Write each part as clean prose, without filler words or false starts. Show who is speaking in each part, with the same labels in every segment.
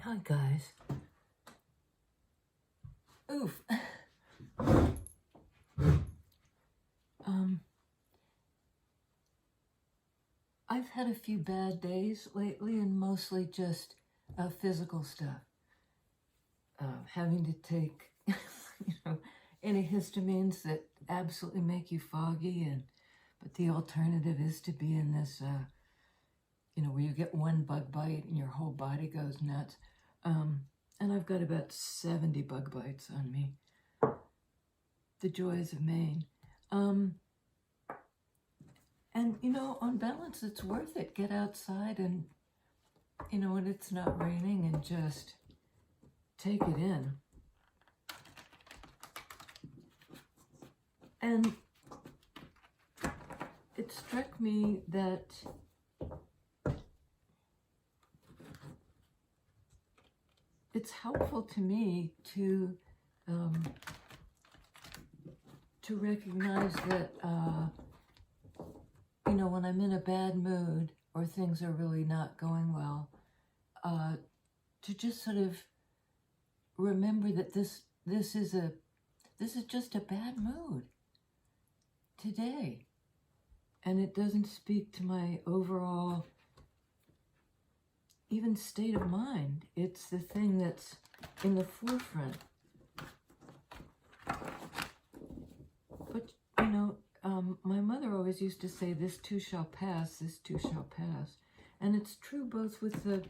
Speaker 1: Hi guys. Oof. I've had a few bad days lately, and mostly just physical stuff. Having to take, antihistamines that absolutely make you foggy, but the alternative is to be in this, where you get one bug bite and your whole body goes nuts. And I've got about 70 bug bites on me. The joys of Maine. And, on balance, it's worth it. Get outside and, when it's not raining, and just take it in. And it struck me that it's helpful to me to recognize that, when I'm in a bad mood or things are really not going well, to just sort of remember that this is just a bad mood today, and it doesn't speak to my overall even state of mind. It's the thing that's in the forefront. But my mother always used to say, "This too shall pass, this too shall pass," and it's true both with the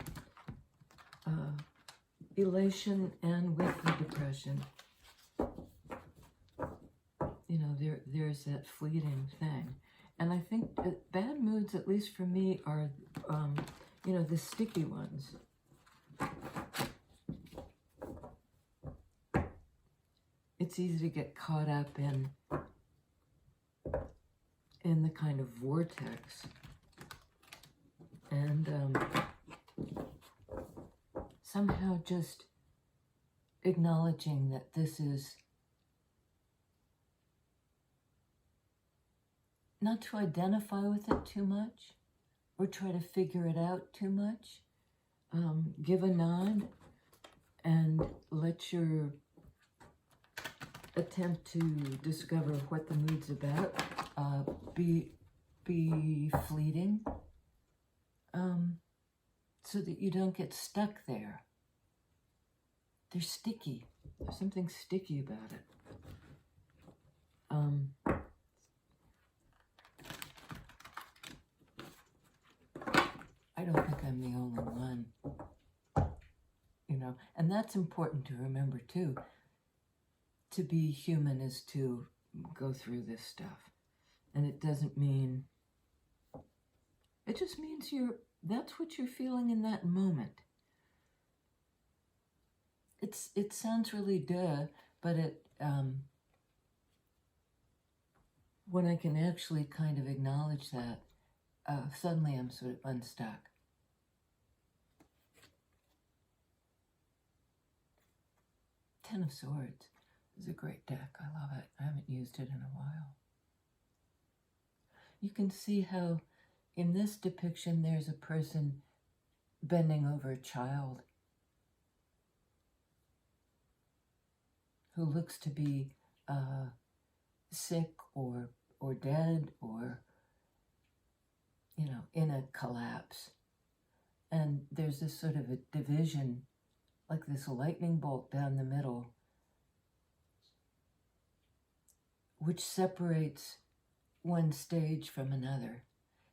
Speaker 1: elation and with the depression. There's that fleeting thing. And I think bad moods, at least for me, are, the sticky ones. It's easy to get caught up in the kind of vortex. And somehow just acknowledging that this is not to identify with it too much or try to figure it out too much. Give a nod and let your attempt to discover what the mood's about be fleeting, so that you don't get stuck there. They're sticky. There's something sticky about it. I don't think I'm the only one, and that's important to remember too. To be human is to go through this stuff. And it doesn't mean, it just means that's what you're feeling in that moment. It sounds really duh, but when I can actually kind of acknowledge that, suddenly I'm sort of unstuck. Ten of Swords is a great deck. I love it. I haven't used it in a while. You can see how in this depiction there's a person bending over a child who looks to be sick or dead or, in a collapse. And there's this sort of a division, like this lightning bolt down the middle, which separates one stage from another.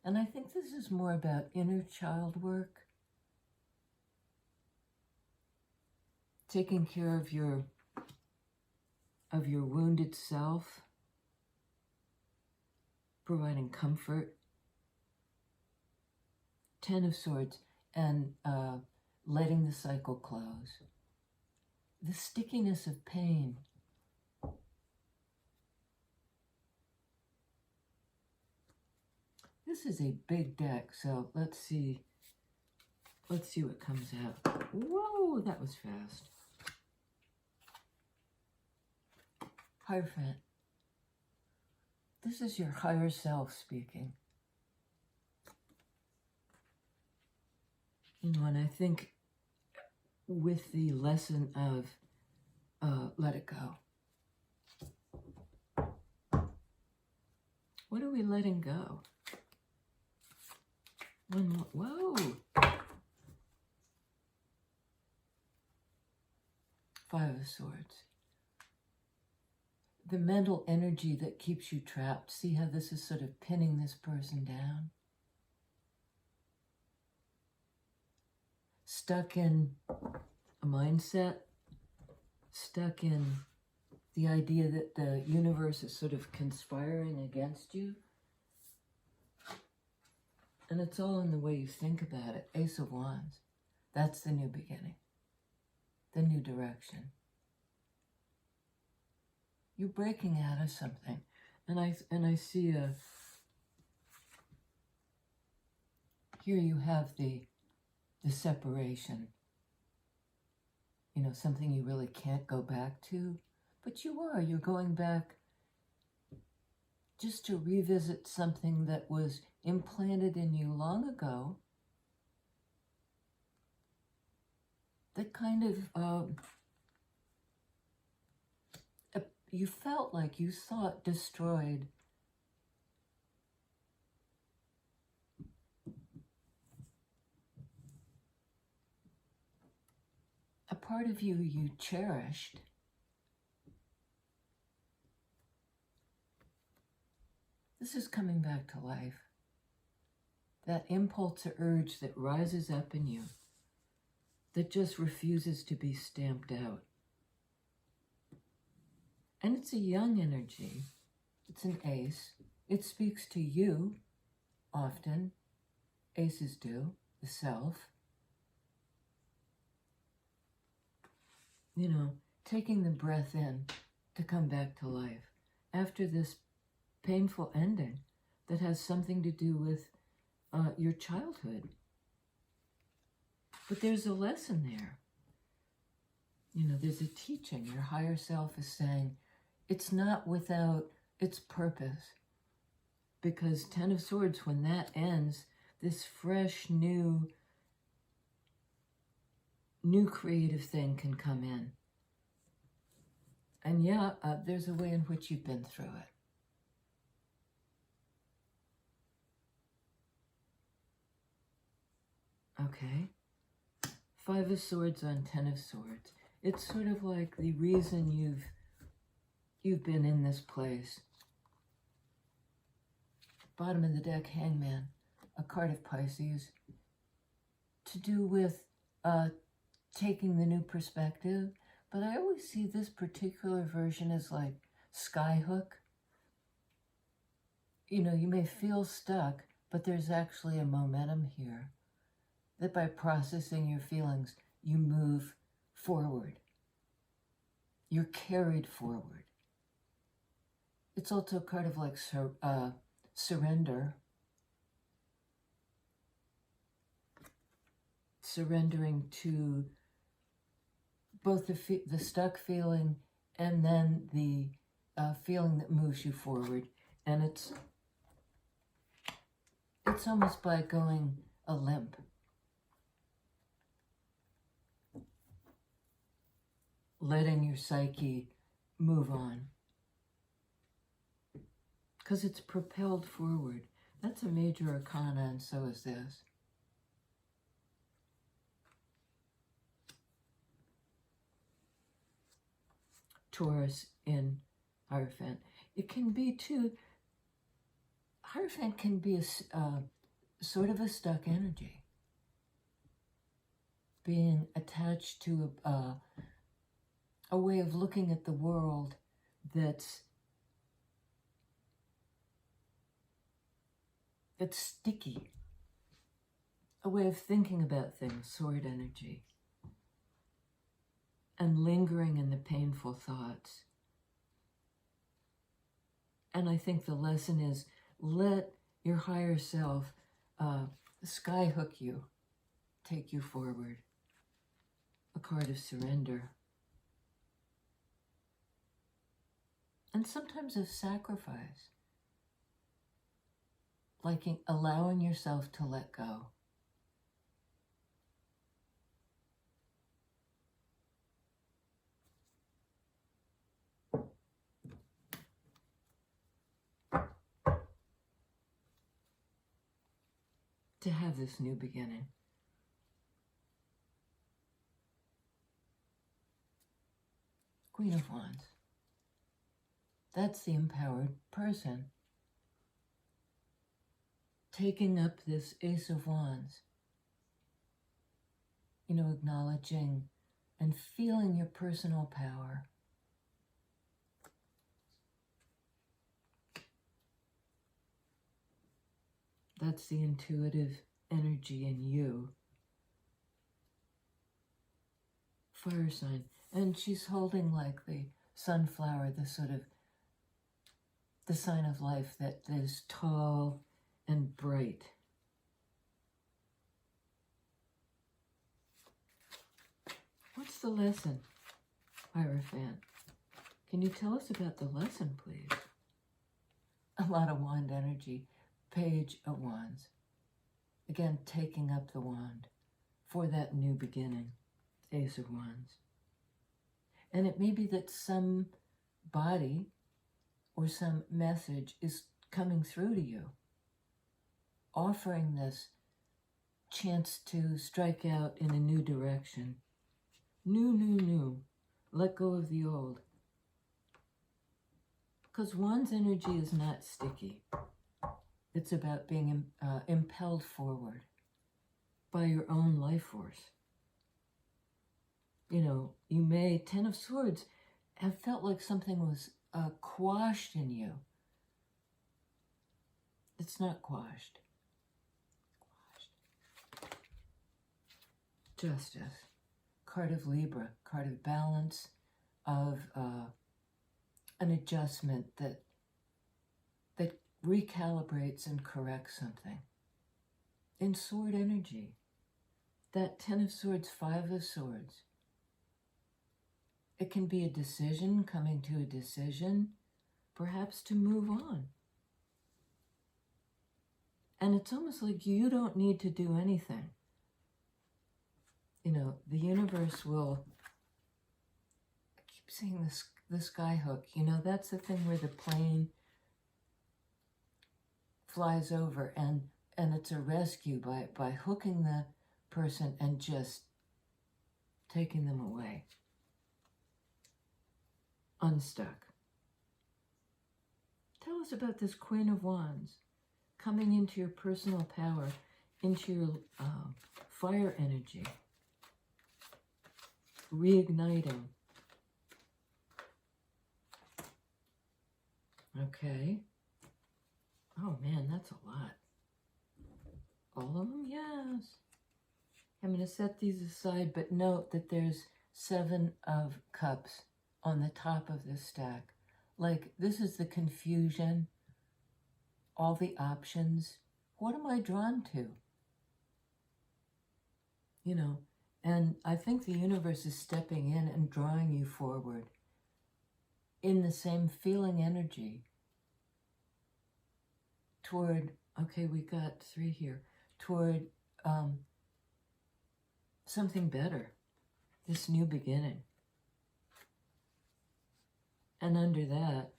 Speaker 1: And I think this is more about inner child work, taking care of your wounded self, providing comfort. Ten of Swords, and letting the cycle close. The stickiness of pain. This is a big deck, so let's see what comes out. Whoa, that was fast. Hierophant. This is your higher self speaking. And I think with the lesson of let it go. What are we letting go? Whoa. 5 of Swords. The mental energy that keeps you trapped. See how this is sort of pinning this person down? Stuck in a mindset, stuck in the idea that the universe is sort of conspiring against you. And it's all in the way you think about it. Ace of Wands. That's the new beginning. The new direction. You're breaking out of something. And I see here you have the separation. You know, something you really can't go back to. But you're going back just to revisit something that was implanted in you long ago. That kind of, you felt like you saw it destroyed. A part of you cherished. This is coming back to life. That impulse or urge that rises up in you, that just refuses to be stamped out. And it's a young energy. It's an ace. It speaks to you often. Aces do. The self. You know, taking the breath in to come back to life after this painful ending that has something to do with your childhood. But there's a lesson there. You know, there's a teaching. Your higher self is saying it's not without its purpose. Because 10 of Swords, when that ends, this fresh, new creative thing can come in. And yeah, there's a way in which you've been through it. Okay. 5 of Swords on 10 of Swords. It's sort of like the reason you've been in this place. Bottom of the deck, Hangman, a card of Pisces. To do with taking the new perspective. But I always see this particular version as like skyhook. You know, you may feel stuck, but there's actually a momentum here. That by processing your feelings, you move forward. You're carried forward. It's also a card of like surrender. Surrendering to both the stuck feeling and then the feeling that moves you forward. And it's almost like going a limp. Letting your psyche move on. Because it's propelled forward. That's a major arcana, and so is this. Taurus in Hierophant. It can be too, Hierophant can be a sort of a stuck energy. Being attached to a way of looking at the world that's sticky. A way of thinking about things, Sword energy. And lingering in the painful thoughts. And I think the lesson is let your higher self skyhook you, take you forward. A card of surrender. And sometimes of sacrifice. Like allowing yourself to let go. to have this new beginning. Queen of Wands. That's the empowered person. Taking up this Ace of Wands. You know, acknowledging and feeling your personal power. That's the intuitive energy in you. Fire sign. And she's holding like the sunflower, the sort of, the sign of life that is tall and bright. What's the lesson, Hierophant? Can you tell us about the lesson, please? A lot of wand energy. Page of Wands. Again, taking up the wand for that new beginning. Ace of Wands. And it may be that some body or some message is coming through to you, offering this chance to strike out in a new direction. New. Let go of the old. Because Wands energy is not sticky. It's about being impelled forward by your own life force. You know, you may, 10 of Swords, have felt like something was quashed in you. It's not quashed. Justice. Card of Libra. Card of balance, of an adjustment that recalibrates and corrects something. In sword energy, that 10 of Swords, 5 of Swords. It can be a decision, coming to a decision, perhaps to move on. And it's almost like you don't need to do anything. You know, the universe will, I keep seeing the skyhook, you know, that's the thing where the plane flies over and it's a rescue by hooking the person and just taking them away. Unstuck. Tell us about this Queen of Wands coming into your personal power, into your fire energy, reigniting. Okay. Oh man, that's a lot. All of them? Yes. I'm going to set these aside, but note that there's 7 of Cups on the top of this stack. Like, this is the confusion, all the options. What am I drawn to? You know, and I think the universe is stepping in and drawing you forward in the same feeling energy toward, okay, we got 3 here, toward something better, this new beginning. And under that,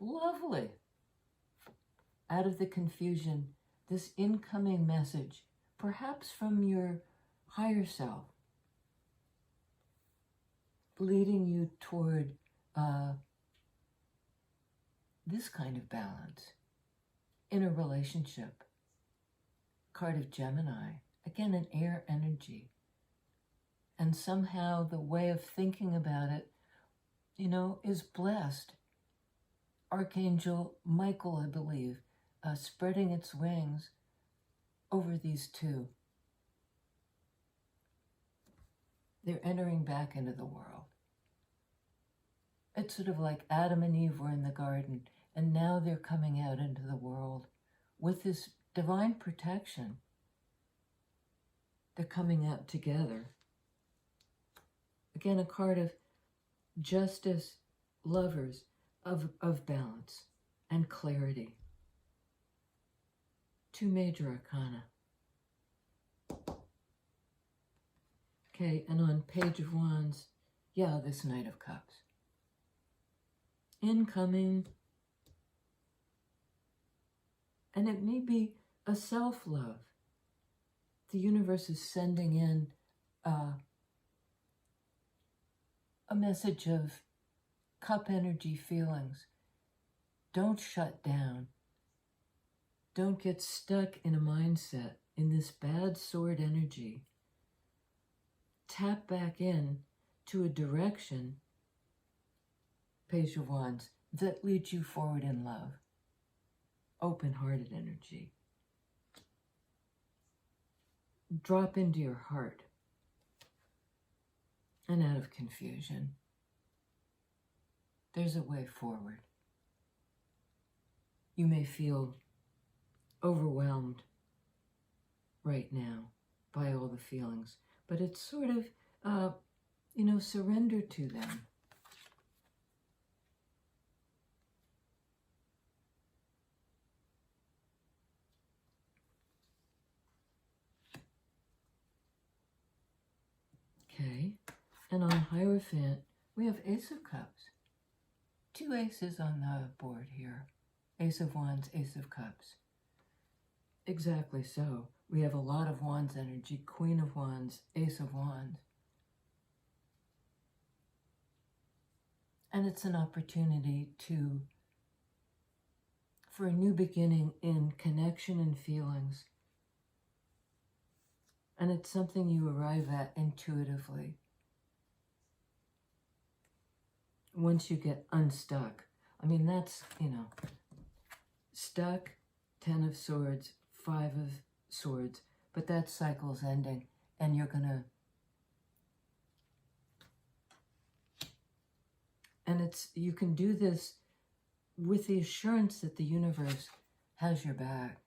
Speaker 1: lovely, out of the confusion, this incoming message, perhaps from your higher self, leading you toward this kind of balance in a relationship. Card of Gemini, again, an air energy. And somehow the way of thinking about it, you know, is blessed. Archangel Michael, I believe, spreading its wings over these 2. They're entering back into the world. It's sort of like Adam and Eve were in the garden, and now they're coming out into the world with this divine protection. They're coming out together. Again, a card of justice, lovers, of balance and clarity. 2 major arcana. Okay, and on Page of Wands, yeah, this Knight of Cups. Incoming. And it may be a self-love, the universe is sending in a message of cup energy feelings. Don't shut down. Don't get stuck in a mindset, in this bad sword energy. Tap back in to a direction, Page of Wands, that leads you forward in love. Open-hearted energy. Drop into your heart and out of confusion. There's a way forward. You may feel overwhelmed right now by all the feelings, but it's sort of, surrender to them. Okay, and on Hierophant, we have Ace of Cups. 2 aces on the board here. Ace of Wands, Ace of Cups. Exactly so. We have a lot of Wands energy. Queen of Wands, Ace of Wands. And it's an opportunity for a new beginning in connection and feelings. And it's something you arrive at intuitively. Once you get unstuck. I mean, that's, stuck, 10 of Swords, 5 of Swords, but that cycle's ending, and you're gonna, and you can do this with the assurance that the universe has your back.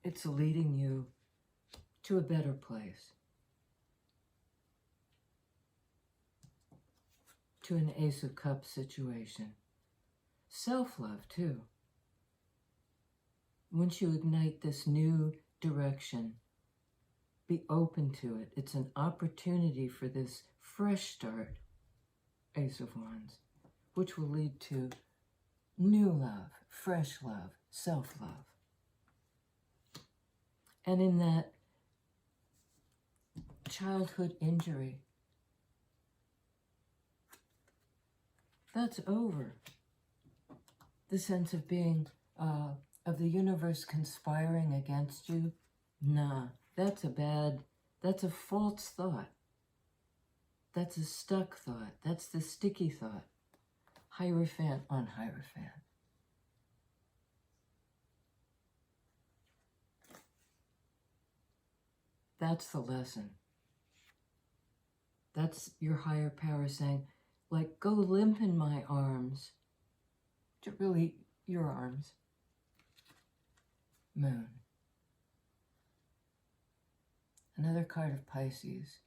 Speaker 1: It's leading you to a better place, to an Ace of Cups situation. Self-love, too. Once you ignite this new direction, be open to it. It's an opportunity for this fresh start, Ace of Wands, which will lead to new love, fresh love, self-love. And in that childhood injury, that's over. The sense of being, of the universe conspiring against you, nah, that's a false thought. That's a stuck thought. That's the sticky thought. Hierophant on Hierophant. That's the lesson. That's your higher power saying, like, go limp in my arms. Really, your arms. Moon. Another card of Pisces.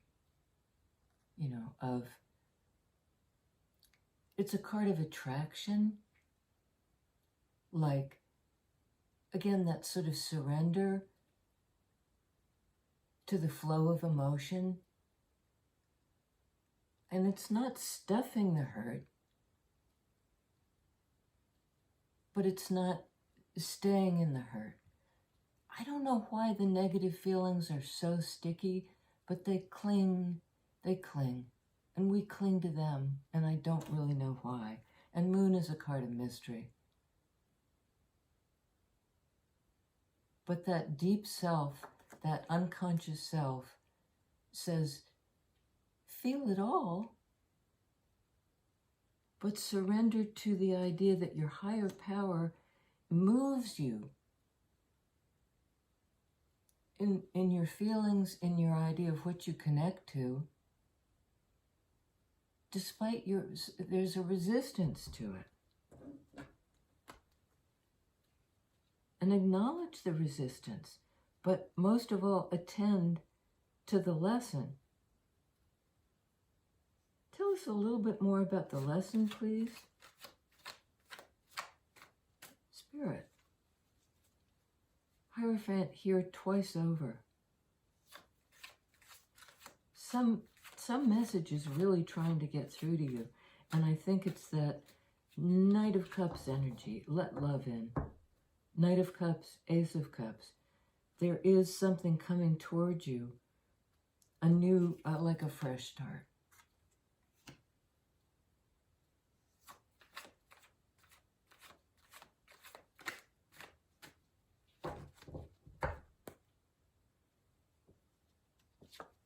Speaker 1: It's a card of attraction. Like, again, that sort of surrender to the flow of emotion. And it's not stuffing the hurt, but it's not staying in the hurt. I don't know why the negative feelings are so sticky, but they cling, and we cling to them, and I don't really know why. And Moon is a card of mystery. But that deep self, that unconscious self, says, feel it all, but surrender to the idea that your higher power moves you in your feelings, in your idea of what you connect to, despite there's a resistance to it. And acknowledge the resistance, but most of all, attend to the lesson. Tell us a little bit more about the lesson, please. Spirit. Hierophant here twice over. Some message is really trying to get through to you. And I think it's that Knight of Cups energy. Let love in. Knight of Cups, Ace of Cups. there is something coming towards you, a new, like a fresh start.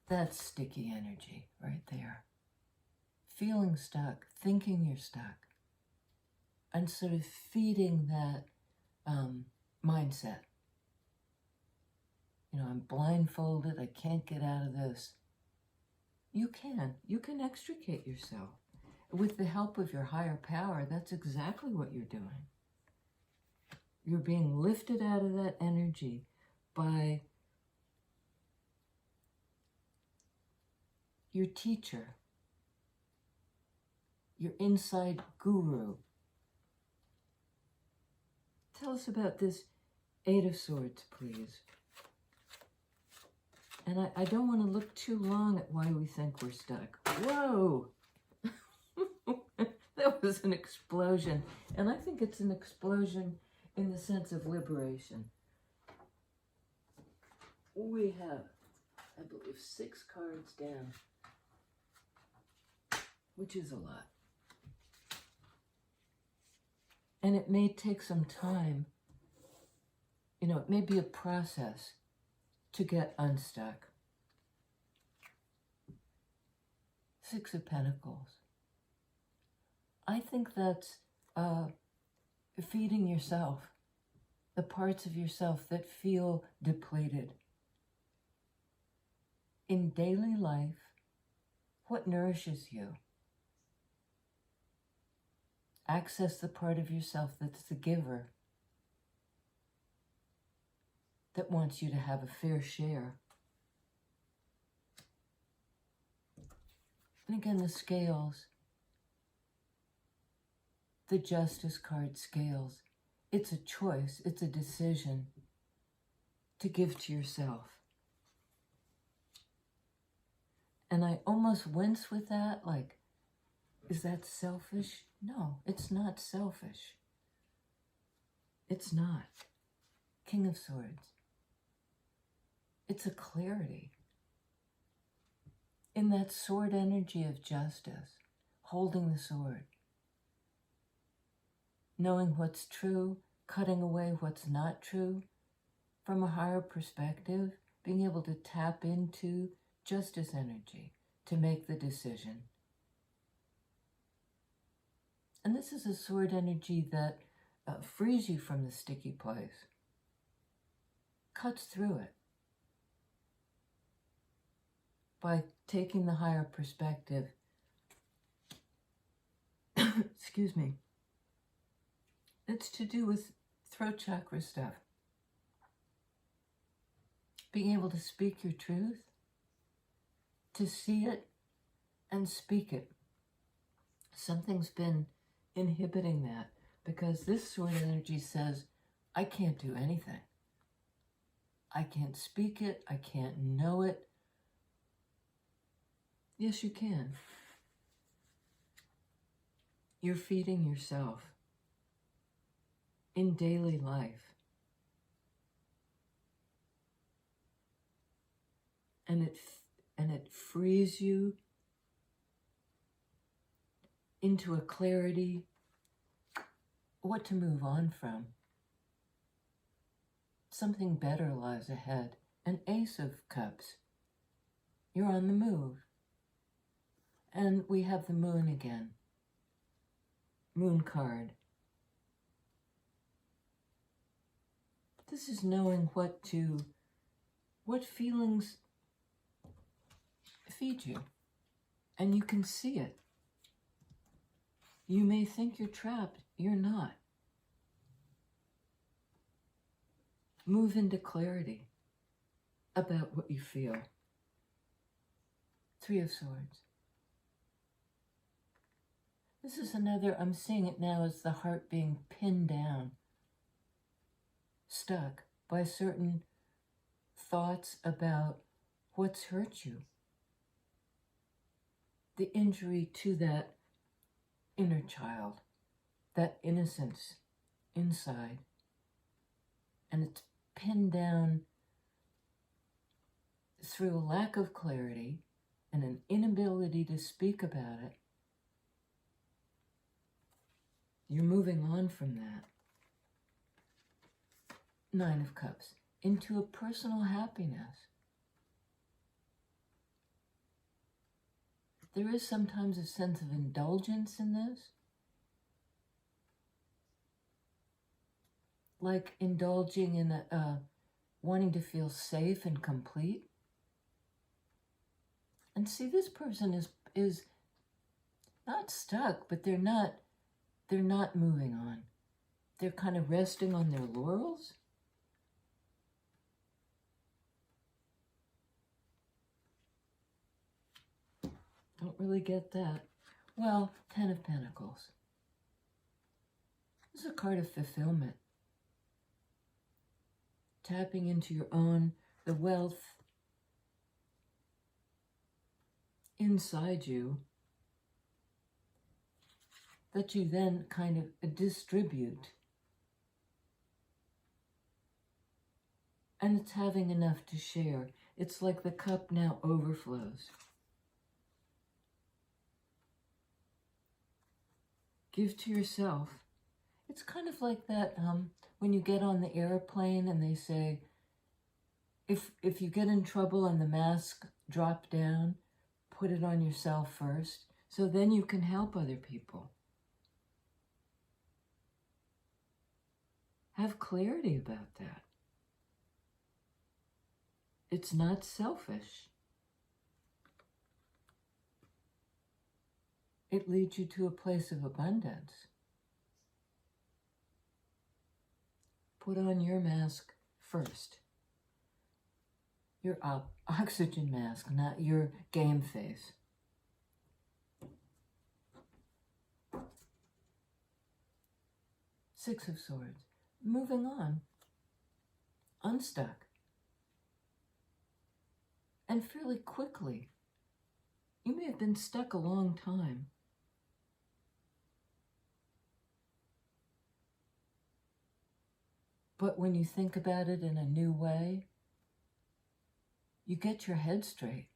Speaker 1: That's sticky energy right there. Feeling stuck, thinking you're stuck, and sort of feeding that mindset. You know, I'm blindfolded, I can't get out of this. You can extricate yourself. With the help of your higher power, that's exactly what you're doing. You're being lifted out of that energy by your teacher, your inside guru. Tell us about this Eight of Swords, please. And I don't want to look too long at why we think we're stuck. Whoa! That was an explosion. And I think it's an explosion in the sense of liberation. We have, I believe, 6 cards down, which is a lot. And it may take some time, you know, it may be a process to get unstuck. 6 of Pentacles. I think that's feeding yourself, the parts of yourself that feel depleted. In daily life, what nourishes you? Access the part of yourself that's the giver, that wants you to have a fair share. And again, the scales, the Justice card, scales. It's a choice, it's a decision to give to yourself. And I almost wince with that, like, is that selfish? No, it's not selfish. It's not. King of Swords. It's a clarity. In that sword energy of justice, holding the sword. Knowing what's true, cutting away what's not true. From a higher perspective, being able to tap into justice energy to make the decision. And this is a sword energy that frees you from the sticky place. Cuts through it. By taking the higher perspective. Excuse me. It's to do with throat chakra stuff. Being able to speak your truth, to see it and speak it. Something's been inhibiting that, because this sword energy says, I can't do anything. I can't speak it, I can't know it. Yes, you can. You're feeding yourself in daily life. And it frees you into a clarity, what to move on from. Something better lies ahead. An Ace of Cups. You're on the move. And we have the Moon again. Moon card. This is knowing what feelings feed you. And you can see it. You may think you're trapped. You're not. Move into clarity about what you feel. 3 of Swords. This is another, I'm seeing it now as the heart being pinned down, stuck by certain thoughts about what's hurt you. The injury to that inner child, that innocence inside. And it's pinned down through a lack of clarity and an inability to speak about it, you're moving on from that. 9 of Cups, into a personal happiness. There is sometimes a sense of indulgence in this, like indulging in wanting to feel safe and complete. And see, this person is not stuck, but they're not moving on. They're kind of resting on their laurels. Don't really get that. Well, 10 of Pentacles. This is a card of fulfillment. Tapping into your own, the wealth inside you that you then kind of distribute. And it's having enough to share. It's like the cup now overflows. Give to yourself. It's kind of like that when you get on the airplane and they say, if you get in trouble and the mask drop down, put it on yourself first, so then you can help other people. Have clarity about that. It's not selfish. It leads you to a place of abundance. Put on your mask first. Your oxygen mask, not your game face. Six of Swords. Moving on. Unstuck. And fairly quickly. You may have been stuck a long time. But when you think about it in a new way, you get your head straight.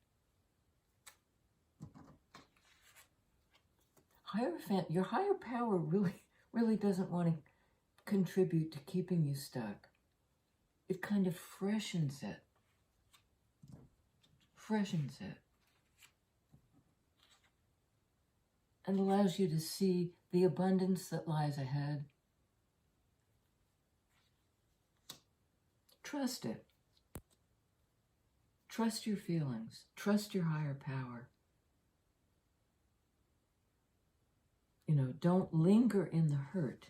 Speaker 1: Your higher power really doesn't want to contribute to keeping you stuck. It kind of freshens it. And allows you to see the abundance that lies ahead. Trust it. Trust your feelings. Trust your higher power. You know, don't linger in the hurt.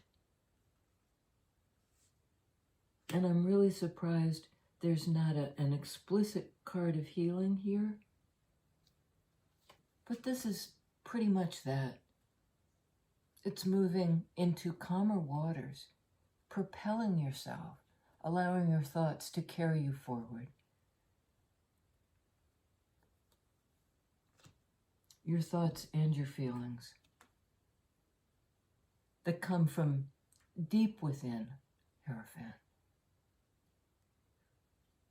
Speaker 1: And I'm really surprised there's not an explicit card of healing here. But this is pretty much that. It's moving into calmer waters, propelling yourself, allowing your thoughts to carry you forward. Your thoughts and your feelings that come from deep within, Hierophant.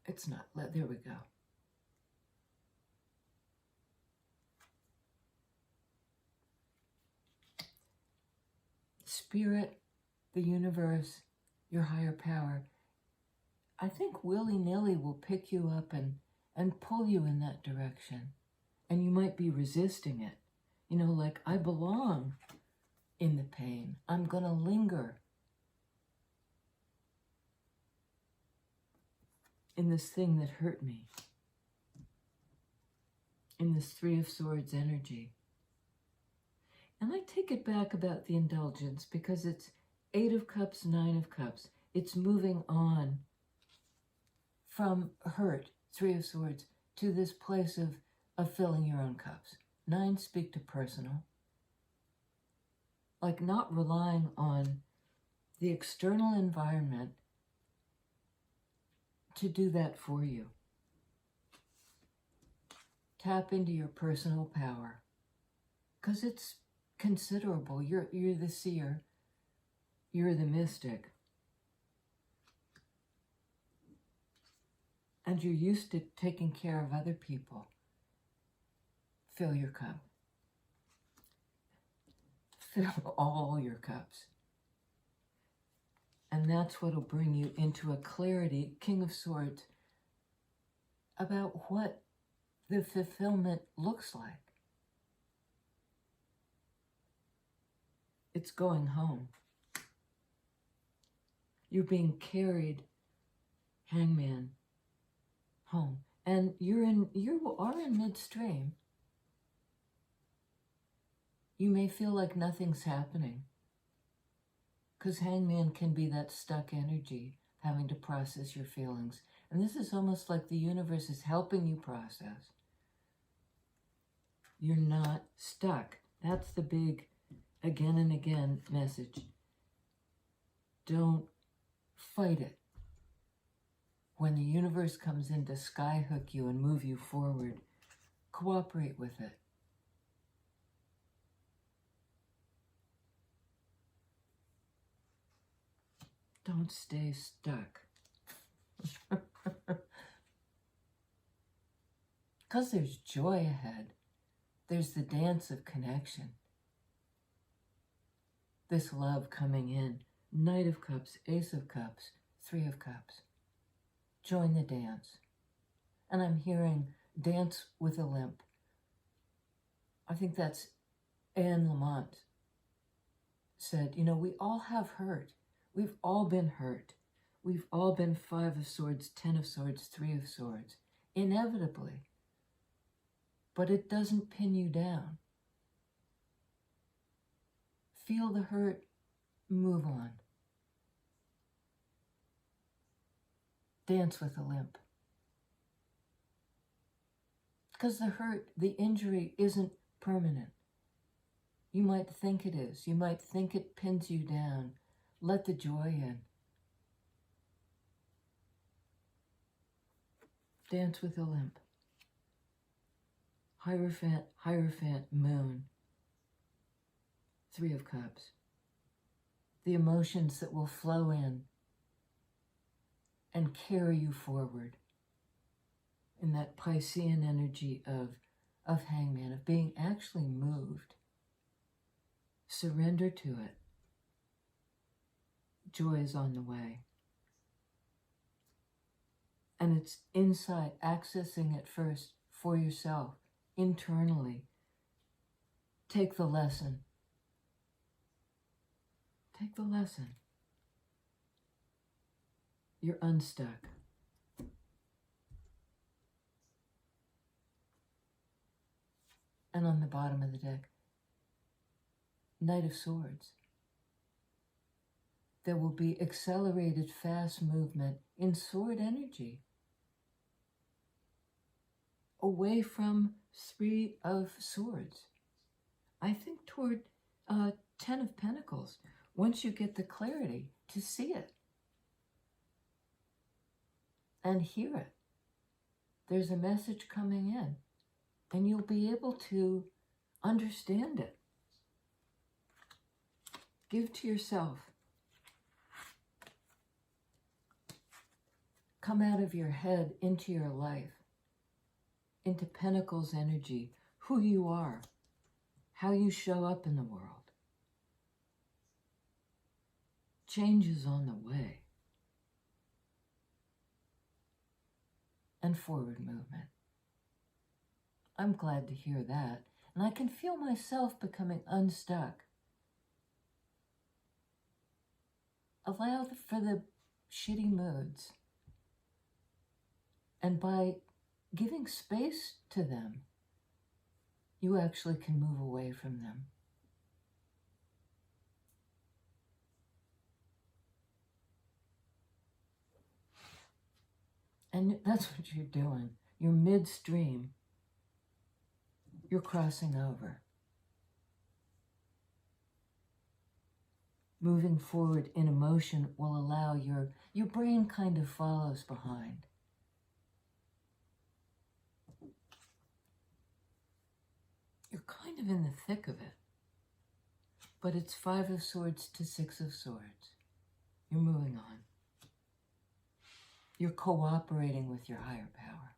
Speaker 1: It's not, there we go. Spirit, the universe, your higher power, I think willy-nilly will pick you up and pull you in that direction. And you might be resisting it. You know, like, I belong in the pain. I'm going to linger in this thing that hurt me. In this Three of Swords energy. And I take it back about the indulgence because it's 8 of Cups, 9 of Cups. It's moving on from hurt, 3 of Swords, to this place of filling your own cups. 9 speak to personal. Like not relying on the external environment to do that for you. Tap into your personal power. Because it's considerable. You're the seer. You're the mystic. and you're used to taking care of other people, fill your cup. Fill all your cups. And that's what will bring you into a clarity, King of Swords, about what the fulfillment looks like. It's going home. You're being carried, Hangman, home. And you are in midstream. You may feel like nothing's happening, because Hangman can be that stuck energy, having to process your feelings. And this is almost like the universe is helping you process. You're not stuck. That's the big, again and again message. Don't fight it. When the universe comes in to skyhook you and move you forward, cooperate with it. Don't stay stuck. Because there's joy ahead. There's the dance of connection. This love coming in. Knight of Cups, Ace of Cups, Three of Cups. Join the dance. And I'm hearing dance with a limp. I think that's Anne Lamont said, you know, we all have hurt. We've all been hurt. We've all been Five of Swords, Ten of Swords, Three of Swords. Inevitably. But it doesn't pin you down. Feel the hurt, move on. Dance with a limp. Because the hurt, the injury isn't permanent. You might think it is. You might think it pins you down. Let the joy in. Dance with a limp. Hierophant, Hierophant, Moon. Three of Cups. The emotions that will flow in and carry you forward in that Piscean energy of Hangman, of being actually moved. Surrender to it. Joy is on the way. And it's inside, accessing it first for yourself, internally. Take the lesson. Take the lesson. You're unstuck. And on the bottom of the deck, Knight of Swords. There will be accelerated, fast movement in sword energy. Away from Three of Swords. I think toward Ten of Pentacles. Once you get the clarity to see it and hear it, there's a message coming in, and you'll be able to understand it. Give to yourself. Come out of your head into your life, into Pentacles energy, who you are, how you show up in the world. Change is on the way. And forward movement. I'm glad to hear that. And I can feel myself becoming unstuck. Allow for the shitty moods. And by giving space to them, you actually can move away from them. And that's what you're doing. You're midstream. You're crossing over. Moving forward in emotion will allow your brain kind of follows behind. You're kind of in the thick of it. But it's Five of Swords to Six of Swords. You're moving on. You're cooperating with your higher power.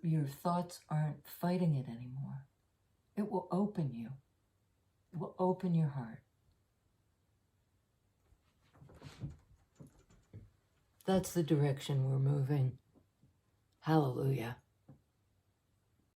Speaker 1: Your thoughts aren't fighting it anymore. It will open you. It will open your heart. That's the direction we're moving. Hallelujah.